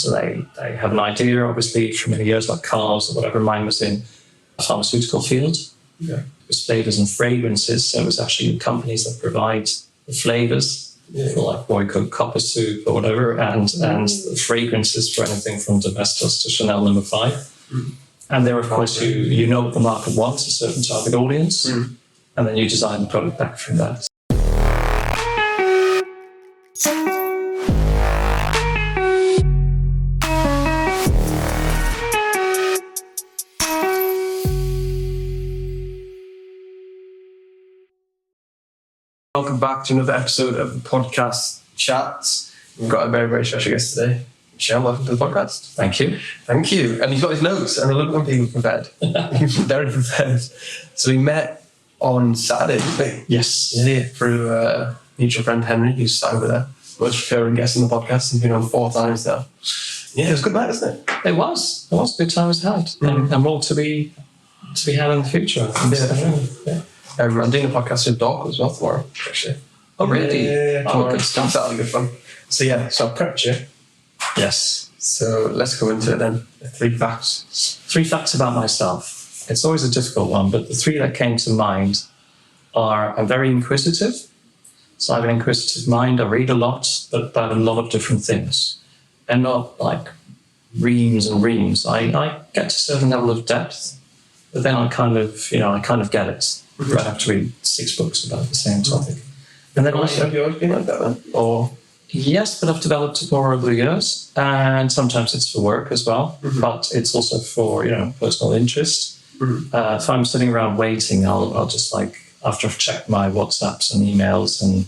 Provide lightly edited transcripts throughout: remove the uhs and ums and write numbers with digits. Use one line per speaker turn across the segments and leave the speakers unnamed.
So they have an idea, obviously, from many years, like cars or whatever. Mine was in the pharmaceutical field.
Okay.
It was flavors and fragrances. So it was actually companies that provide the flavors for like boycott copper soup or whatever, and the fragrances for anything from Domestos to Chanel No. 5.
Mm.
And there, of course, you know what the market wants, a certain target audience, and then you design the product back from that.
Welcome back to another episode of the podcast Chatzzz. We've got a very, very special guest today. Michel, welcome to the podcast.
Thank you.
Thank you. And he's got his notes, and I look at people prepared. He's very prepared. So we met on Saturday, didn't we?
Yes.
Yeah, through mutual friend Henry, who's sat over there. Most recurring guest on the podcast. He's been on 4 times now. Yeah, it was a good night, wasn't it?
It was. It was. Good time was had. And more to be had in the future.
Yeah. I'm doing a podcast with Doc as well tomorrow, actually.
Oh, really?
Yeah.
Oh, good stuff.
That'll be good fun. So yeah, so I've prepped you.
Yes.
So let's go into it then. 3 facts.
3 facts about myself. It's always a difficult one, but the 3 that came to mind are I'm very inquisitive. So I have an inquisitive mind. I read a lot, but about a lot of different things. And not like reams and reams. I get to a certain level of depth, but then I kind of get it. I have to read 6 books about the same topic. And then
Have you always been like that then? Or
yes, but I've developed it more over the years, and sometimes it's for work as well. But it's also for personal interest. If I'm sitting around waiting, I'll just after I've checked my WhatsApps and emails and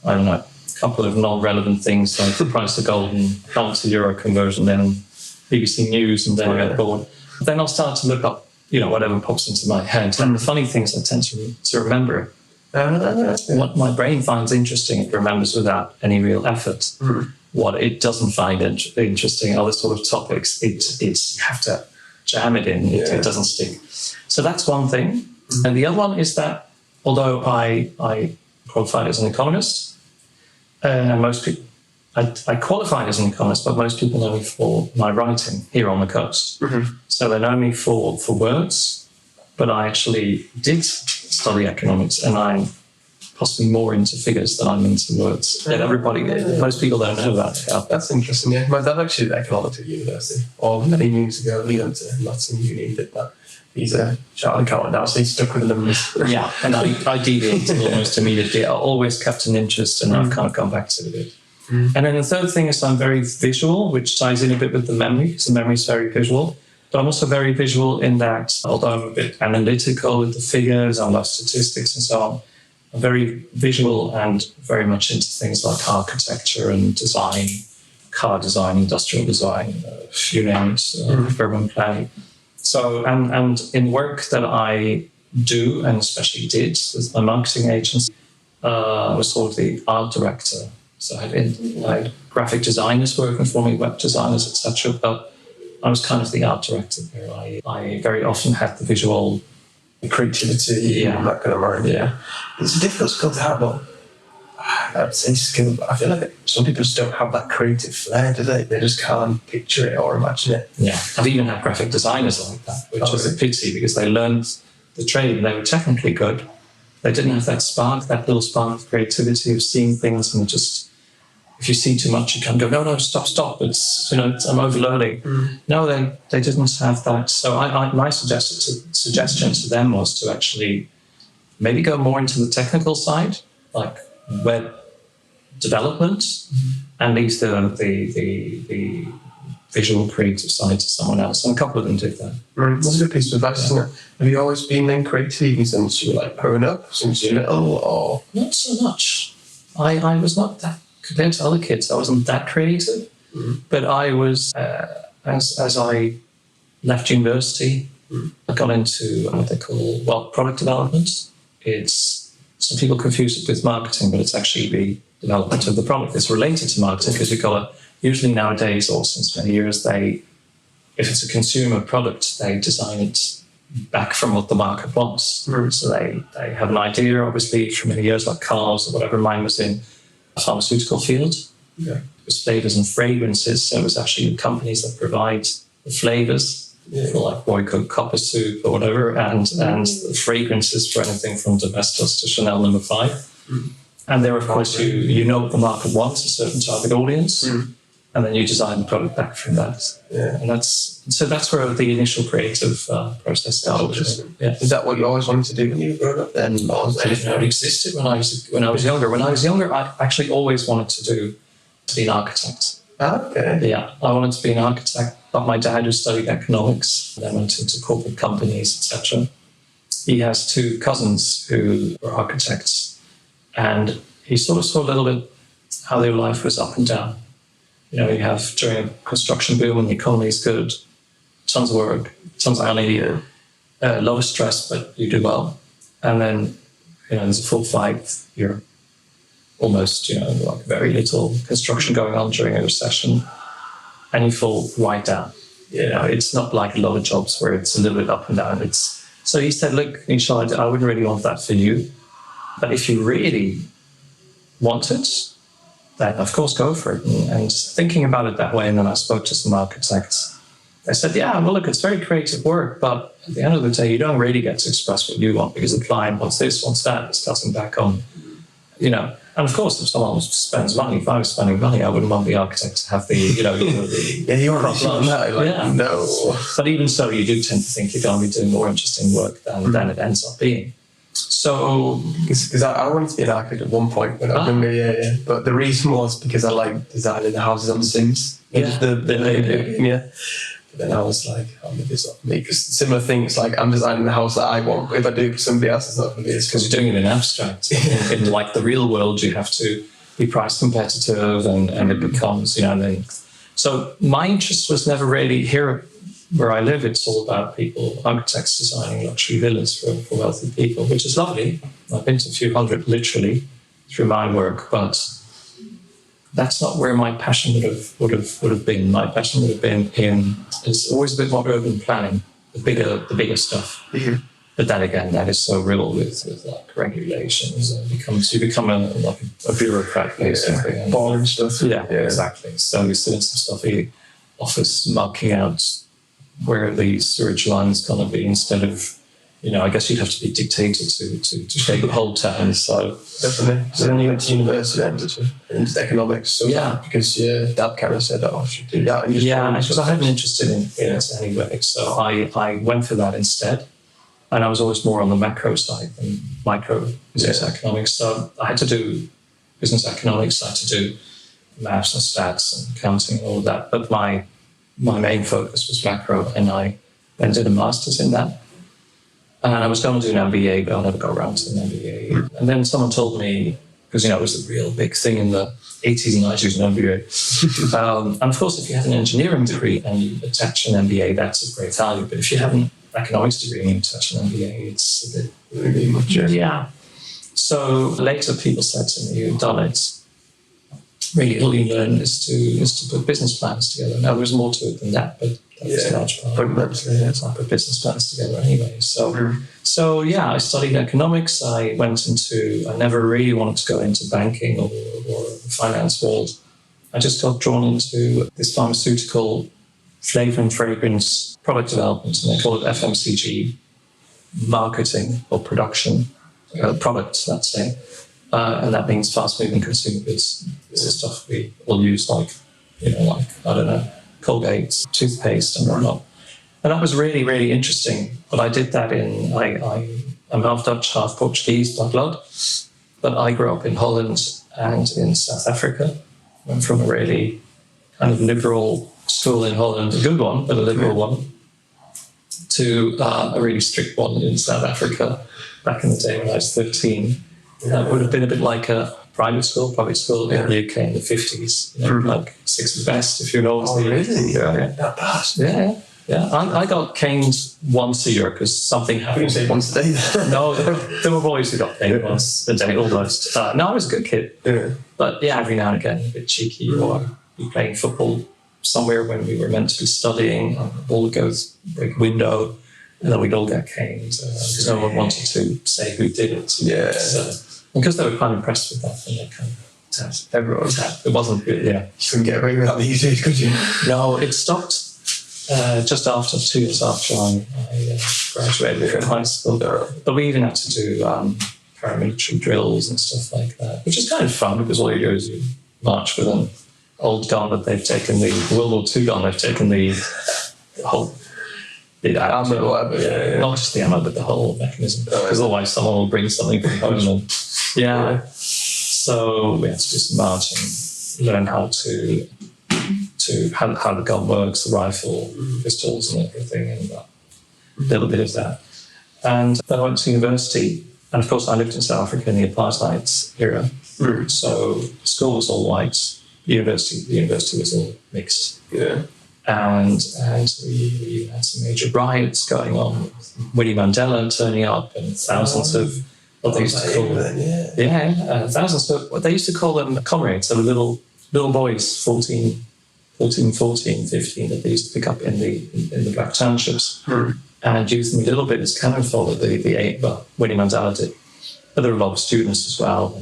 I don't know, a couple of non-relevant things like the price of gold and pound to euro conversion, then BBC News, and then I get bored. Then I'll start to look up whatever pops into my head. And the funny thing is I tend to remember what my brain finds interesting. It remembers without any real effort. What it doesn't find interesting, other sort of topics, it's you have to jam it in. It doesn't stick. So that's one thing. And the other one is that although I qualified as an economist, and most people, I qualified as an economist, but most people know me for my writing here on the coast. So they know me for words, but I actually did study economics, and I'm possibly more into figures than I'm into words. And most people don't know that. Yeah.
that's interesting, yeah. My dad actually did economics at university, or many years ago. He went to lots of uni and did that. He's a chartered accountant now, so he's stuck with the numbers.
Yeah, and I deviated almost immediately. I always kept an interest, and I've kind of gone back to it a bit. And then the third thing is I'm very visual, which ties in a bit with the memory, because the memory is very visual. But I'm also very visual in that, although I'm a bit analytical with the figures, I love statistics and so on, I'm very visual and very much into things like architecture and design, car design, industrial design, you name it, urban planning. So, and in work that I do, and especially did with my marketing agency, I was sort of the art director. So I had graphic designers working for me, web designers, etc. But I was kind of the art director there. I very often had the visual
creativity, that kind of mind. Yeah, it's a difficult skill to have, but I'd say skill. I feel like some people just don't have that creative flair, do they? They just can't picture it or imagine it.
Yeah, I've even had graphic designers like that, which is a pity because they learned the trade and they were technically good. They didn't have that spark, that little spark of creativity of seeing things, and just if you see too much, you can go, no, stop. It's I'm overloading. No, they didn't have that. So my suggestion to them was to actually maybe go more into the technical side, like web development, and leave the visual creative side to someone else. And a couple of them did that.
That's a good piece of advice, isn't it? Have you always been then creative since you were growing up, since you were little, or?
Not so much. I was not that, compared to other kids, I wasn't that creative. But I was, as I left university, I got into what they call, product development. Some people confuse it with marketing, but it's actually the development of the product. It's related to marketing because usually nowadays, or since many years, if it's a consumer product, they design it back from what the market wants. So they have an idea, obviously, for many years, like cars or whatever. Mine was in the pharmaceutical field. was flavors and fragrances. So it was actually companies that provide the flavors for like Royco copper soup or whatever, and the fragrances for anything from Domestos to Chanel No. 5. And there, of course, you know what the market wants, a certain target audience, and then you design the product back from that.
Yeah.
And that's where the initial creative process started.
Is that what you always wanted to do when you were growing up then?
I didn't know it existed when I was younger. When I was younger, I actually always wanted to be an architect.
Okay.
Yeah, I wanted to be an architect, but my dad, who studied economics, then went into corporate companies, etc. He has 2 cousins who were architects. And he sort of saw a little bit how their life was up and down. You know, you have during a construction boom when the economy is good, tons of work, tons of money, a lot of stress, but you do well. And then, you know, there's a full fight. You're almost, you know, like very little construction going on during a recession, and you fall right down. You know, it's not like a lot of jobs where it's a little bit up and down. So he said, look, Michel, I wouldn't really want that for you. But if you really want it, then of course go for it. And thinking about it that way, and then I spoke to some architects. They said, yeah, well, look, it's very creative work, but at the end of the day, you don't really get to express what you want because the client wants this, wants that, it's cutting back on, you know. And of course, if someone spends money, if I was spending money, I wouldn't want the architect to have the, you know,
you weren't on that. Like, no.
But even so, you do tend to think you're going to be doing more interesting work than it ends up being. So,
because I wanted to be an architect at one point when I was younger, But the reason was because I liked designing the houses on The Sims. But then I was like, oh, maybe it's not for me. Because similar things, like I'm designing the house that I want. But if I do it for somebody else, it's not for me.
It's because you're doing it in abstract. in like the real world, you have to be price competitive, and it becomes, you know. And then, so my interest was never really here. Where I live, it's all about people, architects designing luxury villas for wealthy people, which is lovely. I've been to a few hundred, literally, through my work, but that's not where my passion would have been. My passion would have been it's always a bit more urban planning, the bigger stuff.
Mm-hmm.
But then again, that is so riddled with like regulations, and you become a bureaucrat basically.
Yeah. Boring stuff.
Yeah, exactly. So you sit in some stuffy office marking out where the sewage line's going to be, instead of, you know, I guess you'd have to be dictated to shape the whole town. So
definitely. So then you went to university then, did you? Into economics. So
yeah,
because your dad kind of said, "Oh, I should do that."
Yeah, because I had an interest in it anyway. So I went for that instead, and I was always more on the macro side than micro business economics. So I had to do business economics. I had to do maths and stats and accounting and all of that. But my main focus was macro, and I then did a master's in that. And I was going to do an MBA, but I never got around to an MBA. And then someone told me, because, you know, it was a real big thing in the 80s and 90s, an MBA. And of course, if you have an engineering degree and you attach an MBA, that's of great value. But if you have an economics degree and you attach an MBA, it's a bit
really much.
Yeah. So later people said to me, you've done it. Really, all you learn is to put business plans together. Now, there's more to it than that, but that's a large part.
Fundamentally,
I put business plans together anyway. So yeah, I studied economics. I never really wanted to go into banking or the finance world. I just got drawn into this pharmaceutical flavor and fragrance product development, and they call it FMCG, marketing or production, products, let's say. And that means fast-moving consumer goods. This is stuff we all use, like I don't know, Colgate, toothpaste, and whatnot. And that was really, really interesting. But I did that I'm half Dutch, half Portuguese by blood. But I grew up in Holland and in South Africa. Went from a really kind of liberal school in Holland, a good one, but a liberal one, to a really strict one in South Africa back in the day when I was 13. That would have been a bit like a private school in the UK in the 50s, like sixth best, if you know what I mean.
Really?
Yeah.
That bad?
Yeah. I got caned once a year because something happened.
You say once a day?
No, there were boys who got caned once a day, almost. No, I was a good kid.
Yeah.
But yeah, every now and again, a bit cheeky, or be playing football somewhere when we were meant to be studying, and the ball goes break window, and then we'd all get caned because no one wanted to say who did it.
Yeah.
So, because they were quite impressed with that, and they kind of
Everyone was that.
It wasn't good, yeah.
You couldn't get away without these days, could you?
No, it stopped just after 2 years after I graduated from high school. But we even had to do paramilitary drills and stuff like that, which is kind of fun because all you do is you march with an old gun that they've taken, the World War II gun, they've taken the whole... The ammo, not just the ammo, but the whole mechanism. Because otherwise someone will bring something from home. And, so we had to do some marching, learn how how the gun works, the rifle, pistols and everything, and a little bit of that. And then I went to university, and of course I lived in South Africa in the apartheid era. So school was all white, the university was all mixed. And we had some major riots going on, Winnie Mandela turning up, and thousands of what they used to call thousands of what they used to call them comrades. They were little boys, 14, 15, that they used to pick up in the black townships and use them a little bit as cannon fodder. Winnie Mandela did, but there were a lot of students as well,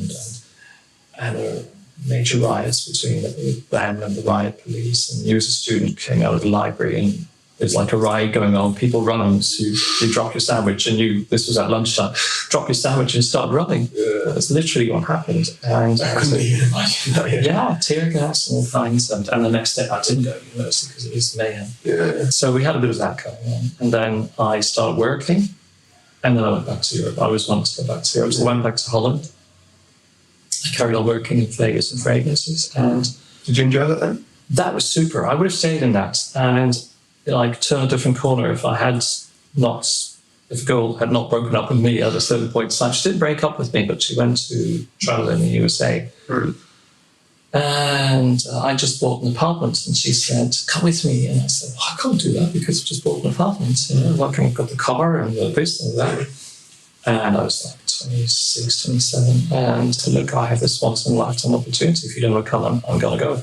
and there were major riots between them and the riot police. And you as a student came out of the library and there's like a riot going on, people running, so you drop your sandwich and this was at lunchtime, drop your sandwich and start running. That's literally what happened. And
I couldn't even imagine that.
Tear gas and all kinds. And the next day I didn't go to university because it was mayhem. So we had a bit of that going on. And then I started working, and then I went back to Europe. I always wanted to go back to Europe, so I went back to Holland. I carried on working in Vegas and fragrances. And
did you enjoy that then?
That was super. I would have stayed in that and turn a different corner if a girl had not broken up with me at a certain point in time. She didn't break up with me, but she went to travel in the USA. And I just bought an apartment, and she said, "Come with me." And I said, "I can't do that because I just bought an apartment. I've got the car and this and that." And I was like 26, 27. And look, I have this once in a lifetime opportunity. If you don't want to come, I'm going to go.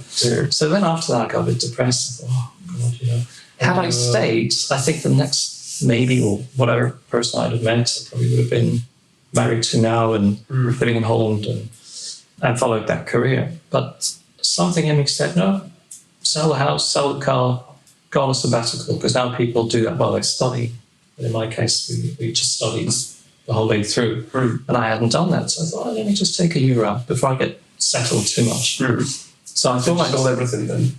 So then after that, I got a bit depressed. I thought, oh, God, Had I stayed, I think the next maybe or whatever person I'd have met, I probably would have been married to now and living in Holland and followed that career. But something in me said, no, sell the house, sell the car, go on a sabbatical, because now people do that while they study. But in my case, we just studied the whole way through. And I hadn't done that. So I thought, let me just take a year out before I get settled too much. So I thought I sold everything then.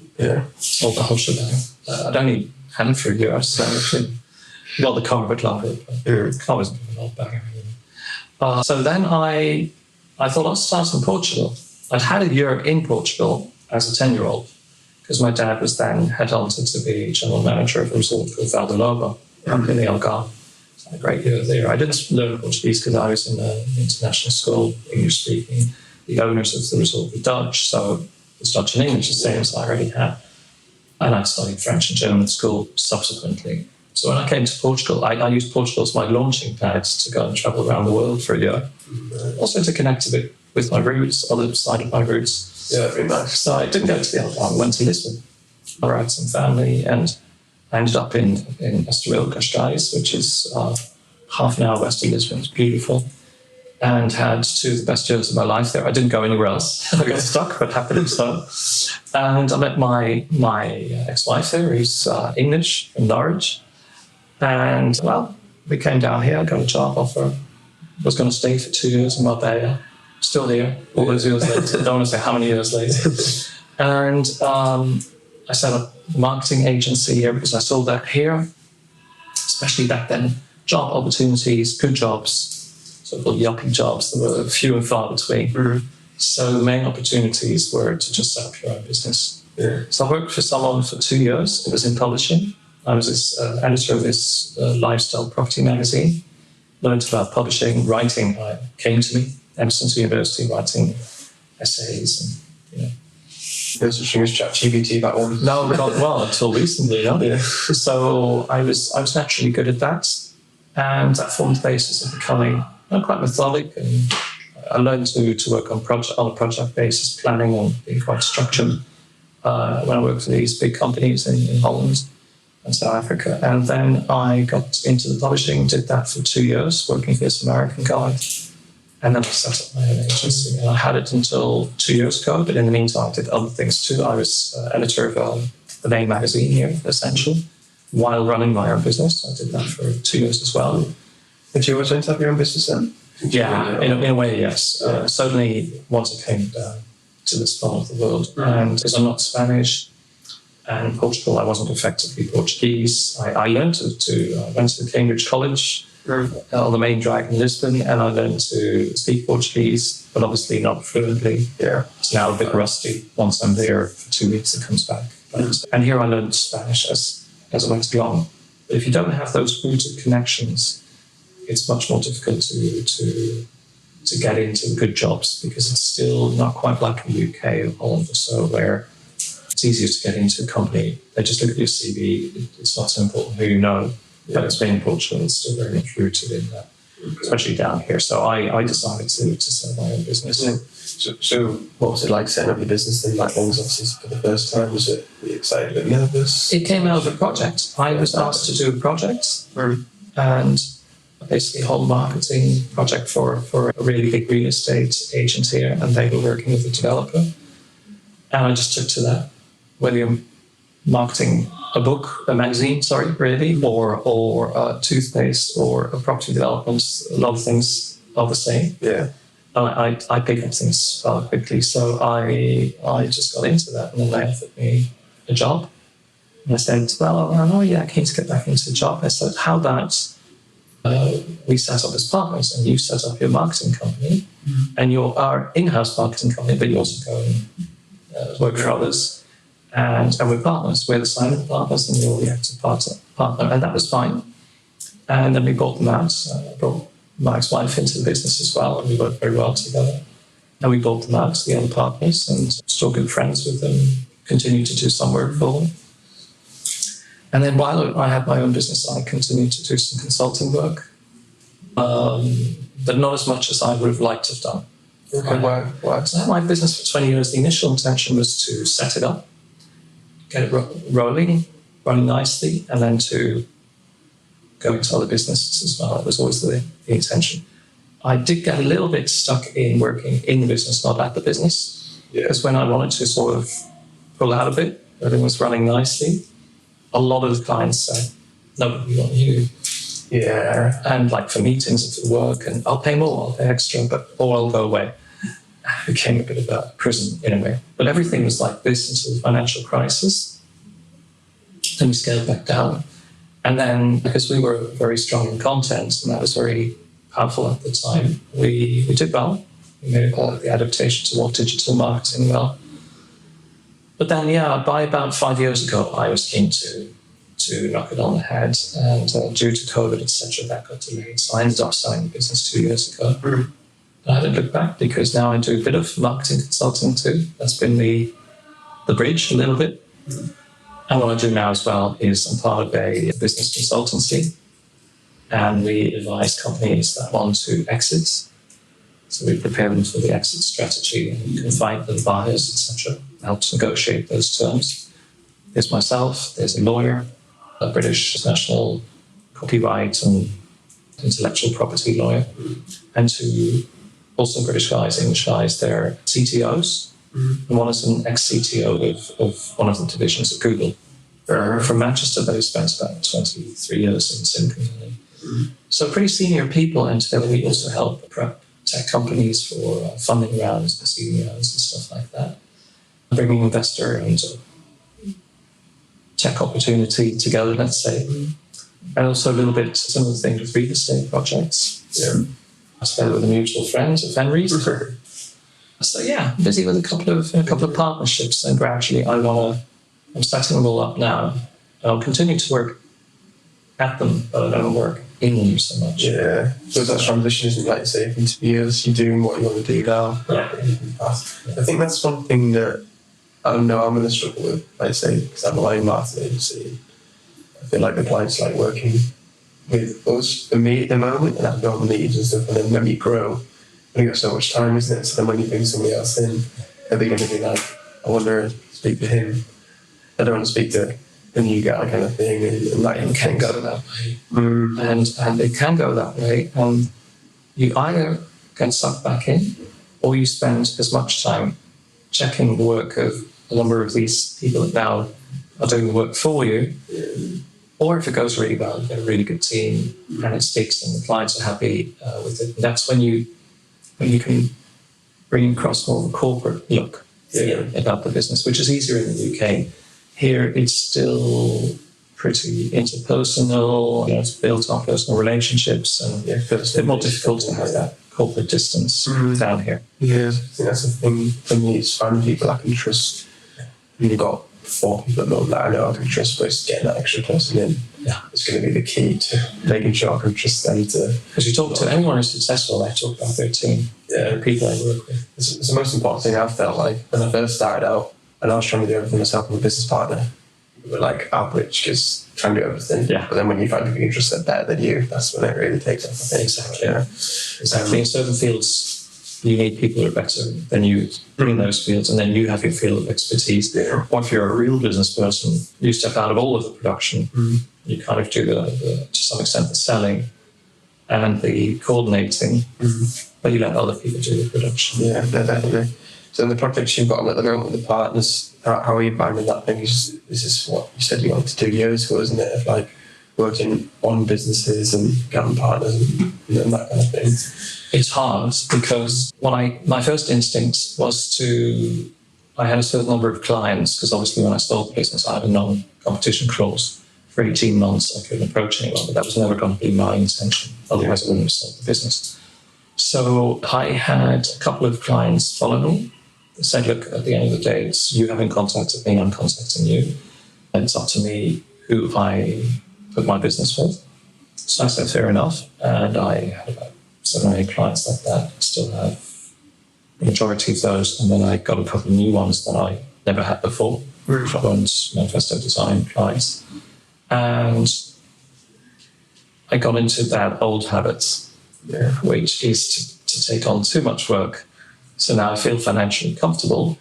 Sold the whole shebang. I'd only had it for a year, so the car would love it. The car wasn't a lot better. So then I thought I'll start in Portugal. I'd had a year in Portugal as a 10-year-old because my dad was then headhunted to be general manager of a resort called Valdelova up in the Algarve. A great year there. I didn't learn Portuguese because I was in an international school, English speaking. The owners of the resort were Dutch, so it was Dutch and English, the same as I already had. And I studied French and German at school subsequently. So when I came to Portugal, I used Portugal as my launching pad to go and travel around the world for a year. Also to connect a bit with my roots, other side of my roots.
Very nice.
So I didn't go to the Algarve, I went to Lisbon. I had some family, and I ended up in Estoril Cascais, which is half an hour west of Lisbon. It's beautiful. And had 2 of the best years of my life there. I didn't go anywhere else. I got stuck, but happily so. And I met my ex-wife there, who's English, from Norwich. And, well, we came down here, got a job offer. Was going to stay for 2 years in Marbella. Still here, all those years later. I don't want to say how many years later. And I set up a marketing agency here because I saw that here, especially back then, job opportunities, good jobs, so-called yuppie jobs, there were few and far between. So the main opportunities were to just set up your own business. So I worked for someone for 2 years. It was in publishing. I was this editor of this lifestyle property magazine. Learned about publishing, writing. Came to me, Emerson University, writing essays and,
There's such thing as ChatGPT back then.
No, not well until recently. So I was naturally good at that, and that formed the basis of becoming quite methodic. And I learned to work on a project basis, planning and being quite structured when I worked for these big companies in Holland and South Africa. And then I got into the publishing, did that for 2 years, working for this American guy. And then I set up my own agency. And I had it until 2 years ago, but in the meantime, I did other things too. I was editor of the main magazine here, Essential, while running my own business. I did that for 2 years as well.
Did you always want to have your own business then?
Yeah, in a way, yes. Certainly once I came down to this part of the world. And because I'm not Spanish, and in Portugal I wasn't effectively Portuguese, I learned I went to Cambridge College, on the main drag in Lisbon, and I learned to speak Portuguese, but obviously not fluently.
Yeah.
It's now a bit rusty. Once I'm there for 2 weeks, it comes back. And here I learned Spanish as I went along. But if you don't have those rooted connections, it's much more difficult to get into good jobs, because it's still not quite like the UK or Holland or so, where it's easier to get into a company. They just look at your CV. It's not so important who you know. But it's been in Portugal, it's still very much rooted in that, especially down here. So I decided to set my own business.
So what was it like setting up your business then? Like, obviously for the first time, was it, were you excited, a bit nervous?
It came out of a project. I was asked to do a project, and basically a whole marketing project for a really big real estate agent here, and they were working with a developer. And I just took to that, whether you're marketing a book, a magazine, really, or a toothpaste or a property development. A lot of things are the same.
Yeah.
I pick up things quickly, so I just got into that, and then they offered me a job. And I said, well, yeah, keen to get back into a job. I said, how about we set up as partners, and you set up your marketing company, and you're our in-house marketing company, but you also go and work for others. And we're partners. We're the silent partners, and you're the active partner. And that was fine. And then we bought them out. I brought my ex-wife into the business as well, and we worked very well together. And we bought them out to the other partners, and still good friends with them, continue to do some work for them. And then while I had my own business, I continued to do some consulting work, but not as much as I would have liked to have done.
Okay, why?
So I had my business for 20 years. The initial intention was to set it up, get it running nicely, and then to go into other businesses as well. That was always the intention. I did get a little bit stuck in working in the business, not at the business. Because when I wanted to sort of pull out a bit, everything was running nicely. A lot of the clients said, no, we want you.
Yeah.
And like for meetings and for work, and I'll pay more, I'll pay extra, or I'll go away. It became a bit of a prison in a way. But everything was like this until the financial crisis. Then we scaled back down. And then because we were very strong in content, and that was very powerful at the time, we did well. We made the adaptation to more digital marketing well. But then, by about 5 years ago, I was keen to knock it on the head. And due to COVID, etc., that got delayed. So I ended up selling the business 2 years ago. I haven't looked back, because now I do a bit of marketing consulting too. That's been the bridge a little bit. And what I do now as well is I'm part of a business consultancy, and we advise companies that want to exit. So we prepare them for the exit strategy, and we can find the buyers, etc., help to negotiate those terms. There's myself, there's a lawyer, a British national copyright and intellectual property lawyer, and two also British guys, English guys, they're CTOs. And one is an ex-CTO of one of the divisions of Google. From Manchester, they spent about 23 years in Silicon Valley. So pretty senior people, and we also help prep tech companies for funding rounds and seeding rounds and stuff like that. Bringing investor and tech opportunity together, let's say. And also a little bit some of the things with real estate projects. Together with a mutual friend of Henry's. So busy with a couple of partnerships, and gradually I'm setting them all up now. And I'll continue to work at them, but I don't work in them so much.
Yeah. So that transition isn't like, say, if in 2 years you're doing what you want to do now.
Yeah.
I think that's one thing that I know I'm going to struggle with. Like say, because I'm a line marketing agency, I feel like the clients like working with us for me at the moment, and I've got the needs and stuff, and then when you grow, you got so much time, isn't it? So then when you bring somebody else in, are they going to be like, I wonder, speak to him. I don't want to speak to the new guy kind of thing. And like,
It can go that way. And it can go that way. You either get sucked back in, or you spend as much time checking the work of a number of these people that now are doing the work for you. Or if it goes really well, you get a really good team and it sticks and the clients are happy with it. And that's when you can bring across more of a corporate look about the business, which is easier in the UK. Here, it's still pretty interpersonal. It's built on personal relationships, and it's a bit more difficult to have that corporate distance down here.
Yeah, I think that's the thing for me. It's finding people I can trust. You've got 4 people that I know I can trust, but it's getting that extra person in. Yeah, it's going to be the key to making sure I can trust them to.
Because you talk to anyone who's successful, they talk about their team, the people they work with.
It's the most important thing I've felt like when I first started out, and I was trying to do everything myself with a business partner. We were like average, because trying to do everything. Yeah. But then when you find people you can trust that better than you, that's when it really takes off. I think.
Exactly. Yeah. Exactly. In certain fields, you need people who are better than you in those fields, and then you have your field of expertise. Yeah. Or if you're a real business person, you step out of all of the production. You kind of do the to some extent the selling and the coordinating, but you let other people do the production.
Yeah, definitely. So in the projects you've got on at the moment with the partners, how are you finding that thing? Is this what you said you wanted to do years ago, isn't it? Of like working on businesses and getting partners and that kind of thing.
It's hard because my first instinct was I had a certain number of clients, because obviously when I sold the business, I had a non-competition clause. For 18 months, I couldn't approach anyone, but that was never going to be my intention. Otherwise, I wouldn't have sold the business. So I had a couple of clients follow me. They said, look, at the end of the day, it's you haven't contacted me, I'm contacting you. And it's up to me who I put my business with. So I said, fair enough. And I had about 7 or 8 clients like that. I still have the majority of those. And then I got a couple of new ones that I never had before. Ones, manifesto design clients. And I got into that old habit, which is to take on too much work. So now I feel financially comfortable,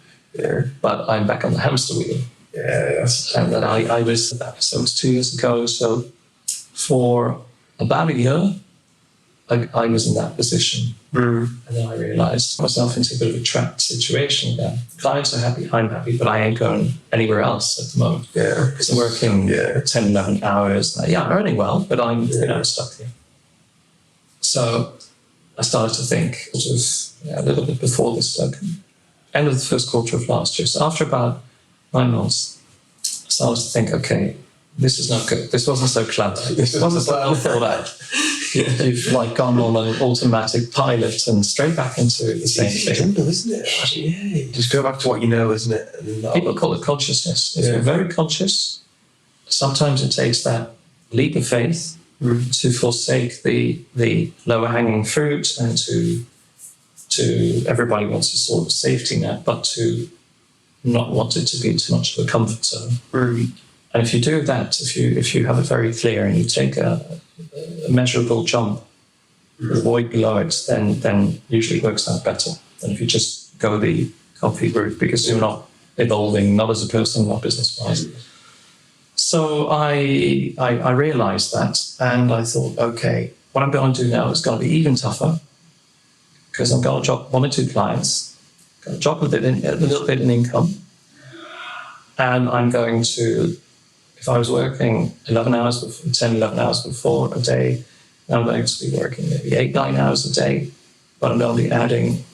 but I'm back on the hamster wheel. Yes. And then I was, so it was 2 years ago. So for about a year, I was in that position. And then I realized myself into a bit of a trapped situation again. Clients are happy, I'm happy, but I ain't going anywhere else at the moment. Yeah. Because I'm working 10, 11 hours. I'm earning well, but I'm stuck here. So I started to think a little bit before this, end of the first quarter of last year. So after about 9 months, I started to think, okay, this is not good. This wasn't so clever. This wasn't so well thought out. You've gone on an automatic pilot and straight back into the same thing.
Simple, isn't it? Yeah. Just go back to what you know, isn't it?
People call it consciousness. If you're very conscious, sometimes it takes that leap of faith to forsake the lower hanging fruit and to everybody wants a sort of safety net, but to not want it to be too much of a comfort zone. And if you do that, if you have it very clear and you take a measurable jump, avoid below it, then usually it works out better than if you just go the comfy route, because you're not evolving, not as a person, not business-wise. So I realized that, and I thought, okay, what I'm going to do now is going to be even tougher, because I'm going to drop 1 or 2 clients, going to drop a little bit in income, and I'm going to, if I was working 11 hours before a day, I'm going to be working maybe 8, 9 hours a day, but I'm going to be adding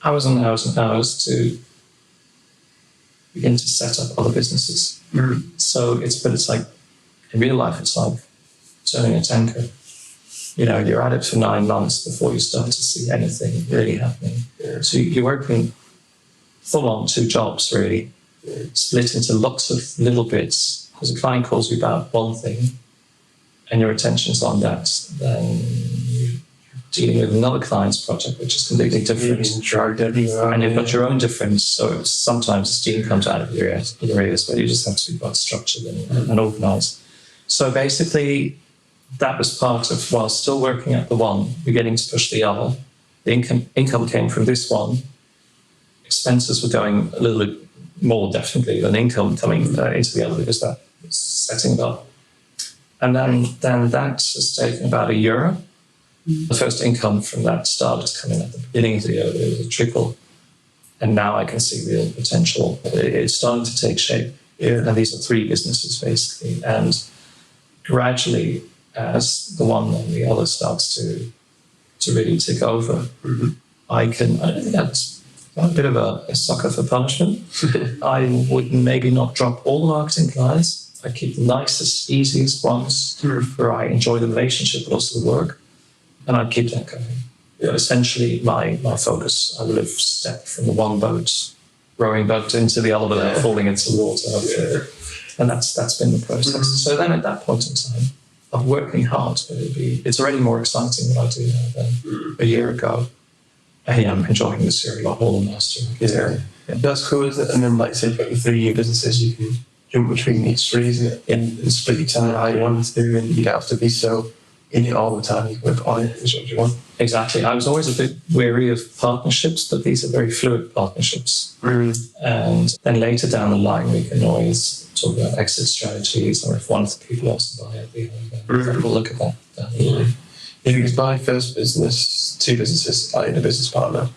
hours and hours and hours to begin to set up other businesses. So it's like, in real life, it's like turning a tanker. You're at it for 9 months before you start to see anything really happening. So you're working full on 2 jobs, really, split into lots of little bits. Because a client calls you about one thing and your attention's on that, then you're dealing with another client's project, which is completely different. And you've got your own difference. So sometimes steam comes out of your ears, but you just have to be quite structured and organised. So basically, that was part of, while still working at the one, beginning to push the other. The income came from this one. Expenses were going a little bit more definitely than income coming into the other, because that was setting it up. And then that has taken about a year. The first income from that started coming at the beginning of the year. It was a trickle. And now I can see real potential. It's starting to take shape.
Yeah.
And these are 3 businesses, basically. And gradually, as the one and the other starts to really tick over, I think I'm a bit of a sucker for punishment. I would maybe not drop all the marketing clients. I keep the nicest, easiest ones where I enjoy the relationship, but also the work. And I'd keep that going. But essentially, my focus, I would have stepped from the one boat, rowing boat, into the other boat, falling into the water. And that's been the process. So then at that point in time, I'm working hard, but it's already more exciting what I do now than a year ago. And I'm enjoying the series, like all the master.
Yeah. That's cool, isn't it? And then, like, say, you've got your 3 new businesses, you can jump between each 3, isn't it? And split your time how you want to, and you don't have to be so in it all the time. You can work on it, is what you want.
Exactly. I was always a bit wary of partnerships, but these are very fluid partnerships. And then later down the line, we can always talk about exit strategies, or if one of the people wants to buy it, we'll look at that down the line.
Yeah, because my first business, 2 businesses, I had a business partner.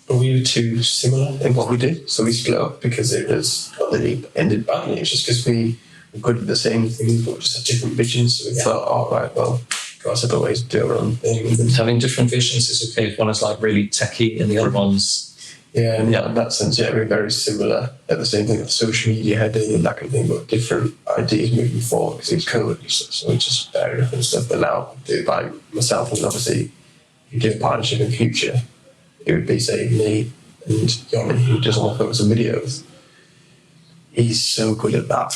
And we were 2 similar in what we did. So we split up because it was not that it ended badly. It's just because we were good at the same things, but just had different visions. So we thought, all right, well, got separate ways to do our own thing. And
having different visions is okay if one is like really techie and the other one's...
Yeah, and in that sense, we're very similar at the same thing, with social media heading and that kind of thing, but different ideas moving forward because it's code and stuff, so it's just very different stuff. But now, I do it by myself, and obviously, if you do a partnership in future, it would be, say, me and Johnny, who does all photos and videos. He's so good at that,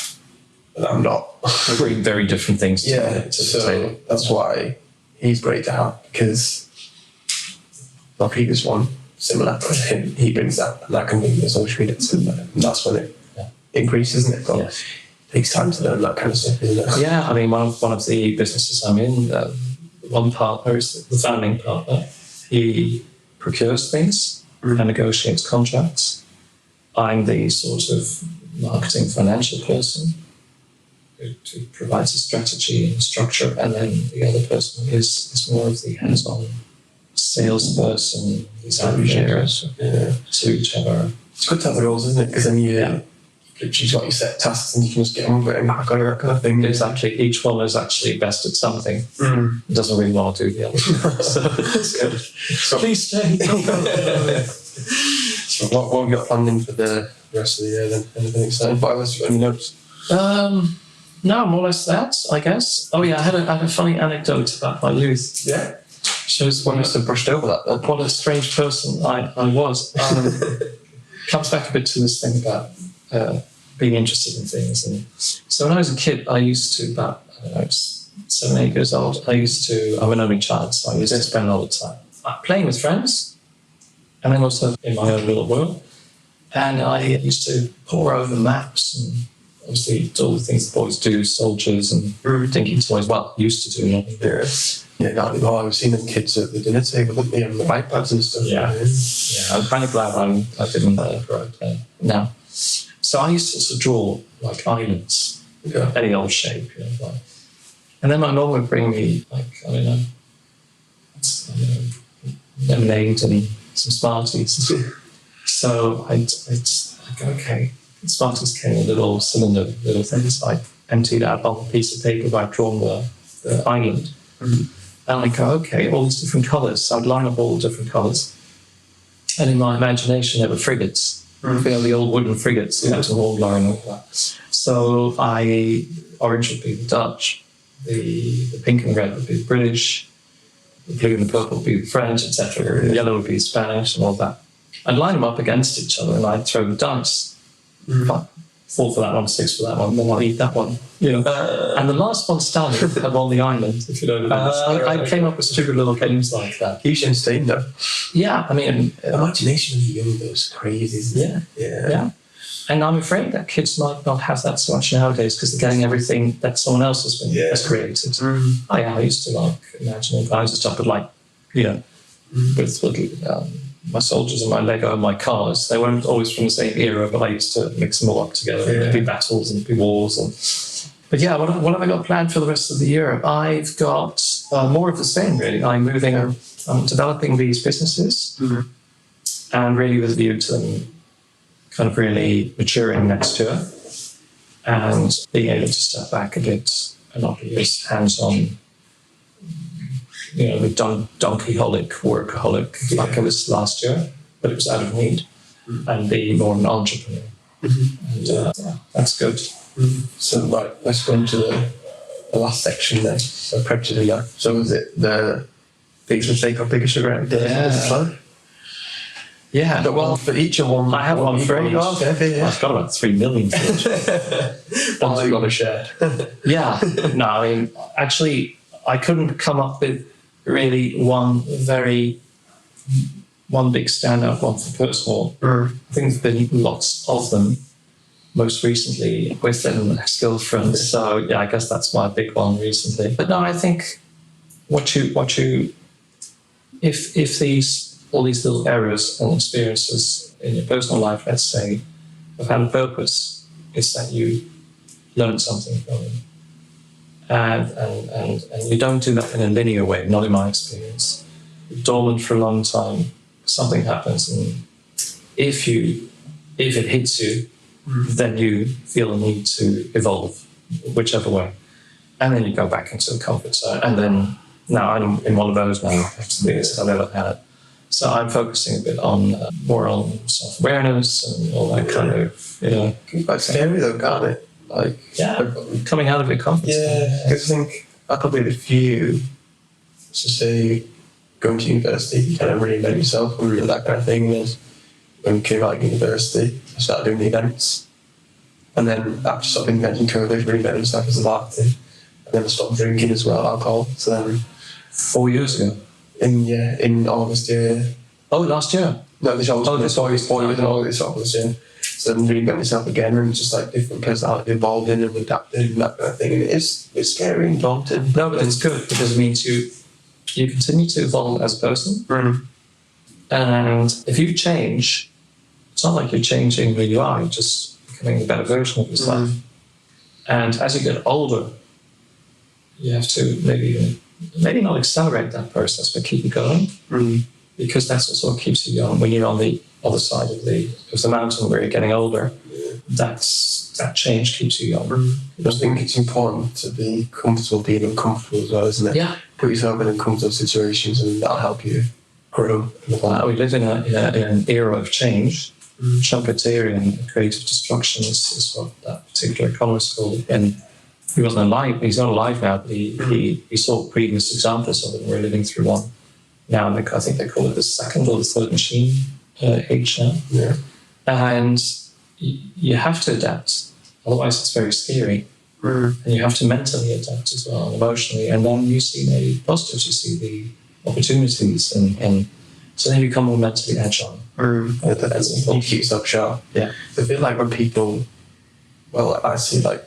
and I'm not.
We're bringing very different things
to so that's why he's great to have, because my previous one, similar, but he brings that, and that can bring the social media similar, and that's when it increases, isn't it? But it takes time to learn that kind of stuff, isn't it?
Yeah, I mean, one of the businesses I'm in, one partner is the founding partner. He procures things and negotiates contracts. I'm the sort of marketing financial person who provides a strategy and structure, and then the other person is more of the hands-on salesperson, to each other.
It's good to have the roles, isn't it? Because then you choose what you set tasks and you can just get on with it and back on it, that kind of thing.
Exactly. Each one is actually best at something. It doesn't really want to do the other. So it's good.
So,
please stay.
So what have you got planned in for the rest of the year then? Anything exciting? What else have you got any notes?
No, more or less that, I guess. Oh yeah, I had a funny anecdote about my youth.
Yeah.
Shows
One must have brushed over that.
What a strange person I was. Comes back a bit to this thing about being interested in things. And so when I was a kid, I used to, about, I don't know, 7, 8 years old, I'm an only child, so I used to spend all the time playing with friends, and then also in my own little world. And I used to pore over maps and obviously all the things the boys do, soldiers and thinking toys, well, used to do.
I was seeing them kids at the dinner table, didn't they, on the iPads and stuff.
Yeah, I'm kind of glad I didn't grow up there now. So I used to sort of draw like islands, any old shape, and then my mum would bring me like, I don't know, lemonade and some Smarties. So I'd go, okay. Smarties came in little cylinder, little things. I emptied out on a piece of paper where I'd drawn the island. And I go, okay, all these different colours. So I'd line up all the different colours. And in my imagination, there were frigates. The old wooden frigates, to all line all that. So orange would be the Dutch, the pink and red would be the British, the blue and the purple would be the French, etc. The yellow would be Spanish and all that. I'd line them up against each other and I'd throw the dice. 4 for that one, 6 for that one, then I'll eat that one. And the last one standing had won the island, if you know what I mean. I came up with stupid little games like that.
Huge entertainment though.
Yeah, I mean...
imagination when you're young, those crazy, isn't it?
Yeah. And I'm afraid that kids might not have that so much nowadays because they're getting everything that someone else has created. I used to like imagine all kinds of stuff, but like, with my soldiers and my Lego and my cars, they weren't always from the same era, but I used to mix them all up together. There'd be battles and there'd be wars. But yeah, what have I got planned for the rest of the year? I've got More of the same, really. I'm developing these businesses, and really with a view to them kind of really maturing next year and being able to step back a bit and not be as hands-on, the donkeyholic, workaholic like I was last year, but it was out of need, and be more an entrepreneur. And that's good.
So, right, let's go into the last section then. So, prep to the So, was it the biggest mistake or biggest regret?
Yeah.
But well, for each of one,
I have one for each.
Oh, okay, yeah.
I've got about 3 million for each.
One that you got to share.
Yeah. No, I mean, actually, I couldn't come up with really one big standout one for personal. I think there's been lots of them, most recently within skill front. So, yeah, I guess that's my big one recently. But no, I think if all these little errors and experiences in your personal life, let's say, have had a purpose, is that you learn something from them. And you don't do that in a linear way, not in my experience. You're dormant for a long time, something happens, and if it hits you, then you feel a need to evolve, whichever way. And then you go back into the comfort zone. And then now I'm in one of those now, the biggest I've ever had. So I'm focusing a bit on more on self-awareness and all that kind of,
It's quite scary though, can't it? Like,
coming out of your comfort zone.
Yeah, because I think I could be the few to say going to university, kind of reinvent yourself and that kind of thing. And then when I came out of university, I started doing the events. And then after sort of inventing COVID, reinvented myself as a marketing. And then I stopped drinking as well, alcohol. So then
4 years ago.
In August, yeah.
Oh, last year?
No, this August. In August, yeah. So then reinvent myself again and just like different personality involved in and adapting and that kind of thing. And it's scary and daunting.
No, but it's good because it means you continue to evolve as a person. And if you change, it's not like you're changing who you are, you're just becoming a better version of yourself. And as you get older, you have to maybe not accelerate that process, but keep it going. Because that's also what keeps you young. When you're on the other side of the mountain where you're getting older, that change keeps you young.
I think it's important to be comfortable being uncomfortable as well, isn't it?
Yeah.
Put yourself in uncomfortable situations and that'll help you grow.
We live in an era of change. Trumpeteering and creative destruction is what that particular economist called. And he wasn't alive. He's not alive now. But he saw previous examples of it. We're living through one now. And I think they call it the second or the third machine age now.
Yeah.
And you have to adapt. Otherwise, it's very scary. And you have to mentally adapt as well, and emotionally. And then you see the positives. You see the opportunities, and so then you become more mentally agile.
That's important. You keep yourself sharp.
Yeah.
I feel like when people, I see like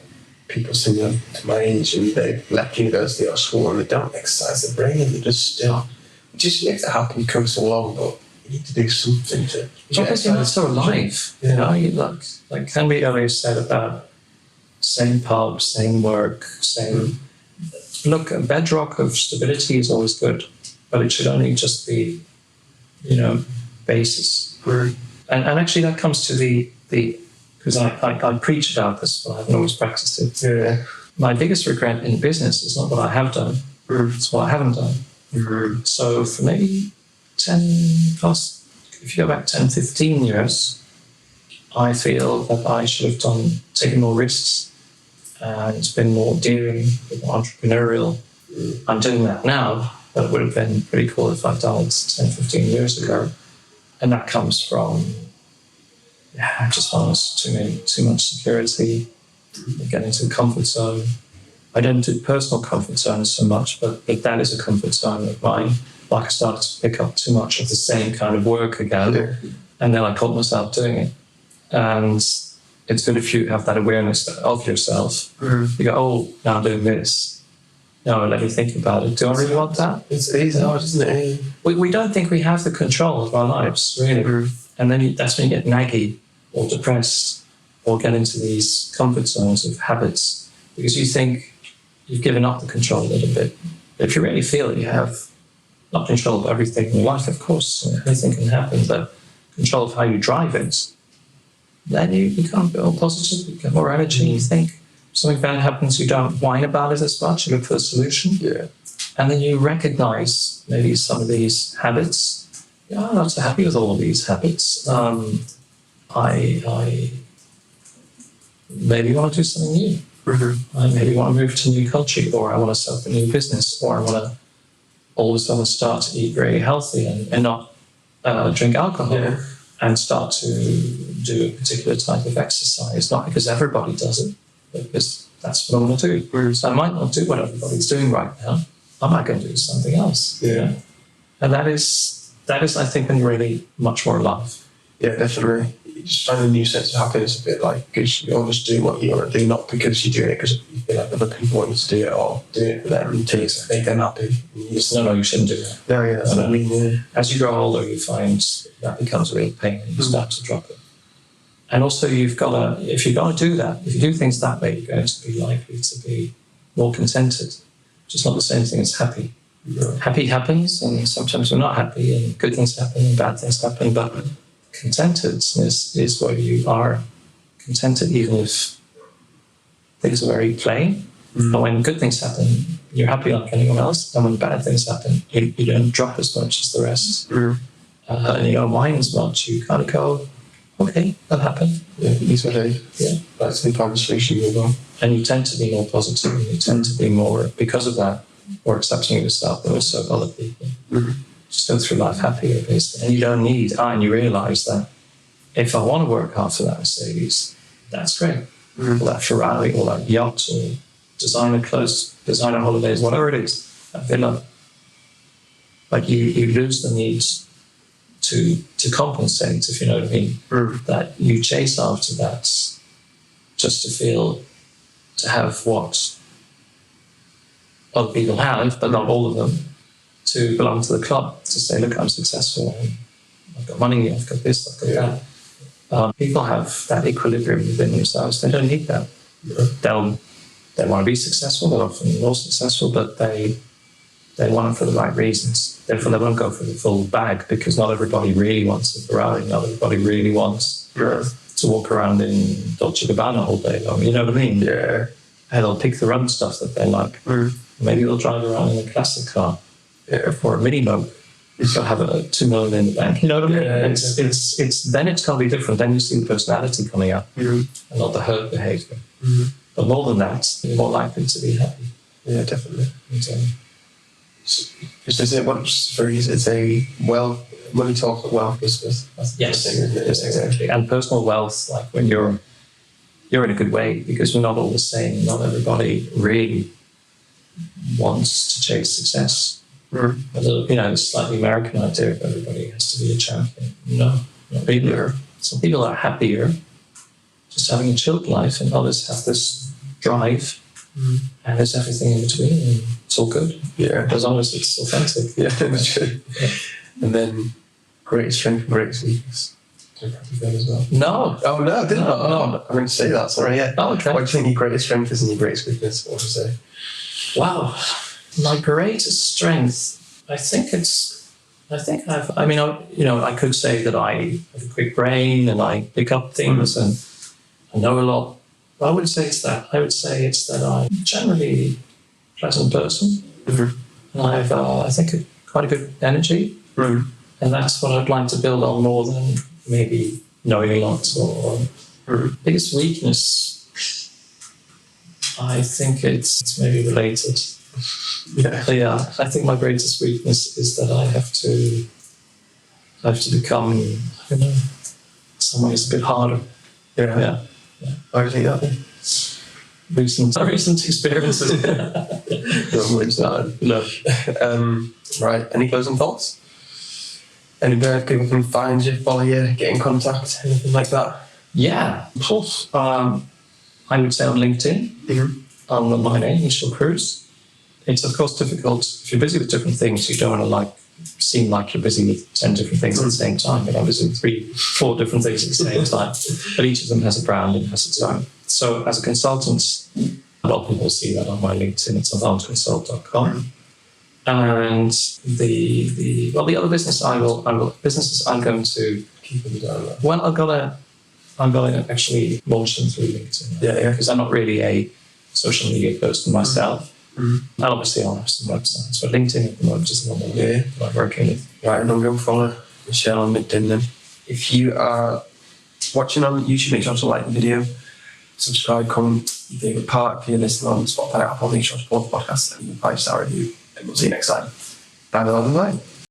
people similar to my age and they've left university or school and they don't exercise their brain and they're just still, it just makes it how can you come so long, but you need to do something to.
Because you're not so alive.
Yeah.
You look like Henry earlier said about same pub, same work, same. Look, a bedrock of stability is always good, but it should only just be, basis. And actually that comes to the because I preach about this, but I haven't always practiced it.
Yeah.
My biggest regret in business is not what I have done, it's what I haven't done. So for maybe 10 plus, if you go back 10, 15 years, I feel that I should have taken more risks and been more daring, more entrepreneurial. I'm doing that now, but it would have been pretty cool if I'd done it 10, 15 years ago. And that comes from, I just honest too much security, getting into a comfort zone. I don't do personal comfort zones so much, but that is a comfort zone of mine. Like I started to pick up too much of the same kind of work again, and then I caught myself doing it. And it's good if you have that awareness of yourself. You go, oh, now I'm doing this. No, let me think about it. Do I really want that?
It's hard, isn't it?
We don't think we have the control of our lives, really. And then that's when you get naggy or depressed or get into these comfort zones of habits because you think you've given up the control a little bit. If you really feel that you have not control of everything in your life, of course, anything can happen, but control of how you drive it, then you become more positive, you get more energy, you think something bad happens, you don't whine about it as much, you look for a solution.
Yeah.
And then you recognize maybe some of these habits. Yeah, I'm not so happy with all of these habits. I maybe want to do something new.
Mm-hmm.
I maybe want to move to a new country, or I want to set up a new business, or I want to all of a sudden start to eat very healthy and not drink alcohol, and start to do a particular type of exercise, not because everybody does it, but because that's what I want to do. So I might not do what everybody's doing right now. I might go and do something else.
Yeah.
And that is, I think, when you're really much more alive.
Yeah, definitely. You just find a new sense of happiness a bit, like, because you're almost doing what you want to do, not because you're doing it because you feel like other people want you to do it, or doing it for them to make them happy.
No, you shouldn't do that.
No, yeah, that's what I mean. Yeah.
As you grow older, you find that becomes a real pain and you start to drop it. And also, you've got to, if you're going to do that, if you do things that way, you're going to be likely to be more contented. Just not the same thing as happy.
Yeah.
Happy happens, and sometimes we're not happy, and good things happen, and bad things happen, but contentedness is where you are contented even if things are very plain. But when good things happen, you're happy like anyone else, and when bad things happen, you don't drop as much as the rest. And you don't whine as much. You kind of go, okay, that happened.
Yeah, these were the,
Yeah.
that's the conversation you go.
And you tend to be more positive, and you tend to be more, because of that, more accepting of yourself, but also of other people. Just go through life happier, basically. And you don't need, and you realise that if I want to work hard for that Mercedes, that's great. Or that Ferrari, or that yacht, or designer clothes, designer holidays, whatever it is, that villa. Like you lose the need to compensate, if you know what I mean. That you chase after that just to feel, to have what other people have, but not all of them, to belong to the club, to say, look, I'm successful, I've got money, I've got this, I've got that. People have that equilibrium within themselves. They don't need that. They want to be successful, they're often more successful, but they want it for the right reasons. Therefore, they won't go for the full bag, because not everybody really wants a Ferrari, not everybody really wants to walk around in Dolce & Gabbana all day long, you know what I mean?
Yeah.
And they'll pick the run stuff that they like. Maybe they'll drive around in a classic car, or a mini mope. You've got to have a 2 million in the bank, you know what I mean?
Yeah,
it's then it's going to be different. Then you see the personality coming out, and not the herd behaviour. But more than that, you're more likely to be happy.
Yeah, definitely.
And,
Is it what's phrase? It's a wealth. When we talk about wealth, that's
yes,
the thing, isn't it?
yes, exactly. And personal wealth, like when you're in a good way, because we're not all the same. Not everybody really wants to chase success. A little, slightly American idea of everybody has to be a champion. No, not really. Some people are happier just having a chilled life, and others have this drive, and there's everything in between, and it's all good.
Yeah.
As long as it's authentic.
Yeah, that's true. And then great strength and great weakness. That as well.
No.
Oh no, didn't I?
No.
No, I'm going to say that. Sorry, yeah.
Oh, okay.
What do you think your greatest strength is and your greatest weakness? What would you say?
Wow. My greatest strength, I could say that I have a quick brain and I pick up things and I know a lot. But I would say it's that. I'm generally a pleasant person. And I have, I think, quite a good energy. And that's what I'd like to build on more than maybe knowing a lot. Or biggest weakness, I think it's maybe related. Yeah, I think my greatest weakness is that I have to become, I don't know, some ways a bit harder. Yeah.
Why do you think that then?
Recent experiences.
No. Right, any closing thoughts? Anywhere people can find you, follow you, get in contact, anything like that?
Yeah, of course. I would say on LinkedIn, on my name, Michel Cruz. It's of course difficult if you're busy with different things. You don't want to seem like you're busy with 10 different things at the same time. But I was in 3-4 different things at the same time. But each of them has a brand and has its own. So as a consultant, a lot of people see that on my LinkedIn. It's avanteconsult.com. And the other businesses I'm going to
Keep them down there.
well, I'm gonna actually launch them through LinkedIn.
Yeah.
Because I'm not really a social media person myself. And obviously I'll have some websites, but LinkedIn at the moment is the one that I'm working with.
Right, and I'm going to follow Michelle on LinkedIn then. If you are watching on YouTube, make sure to like the video, subscribe, comment your favourite part. If you're listening on Spotify, Apple, make sure to support the podcast and leave a 5-star review. And we'll see you next time. Bye bye.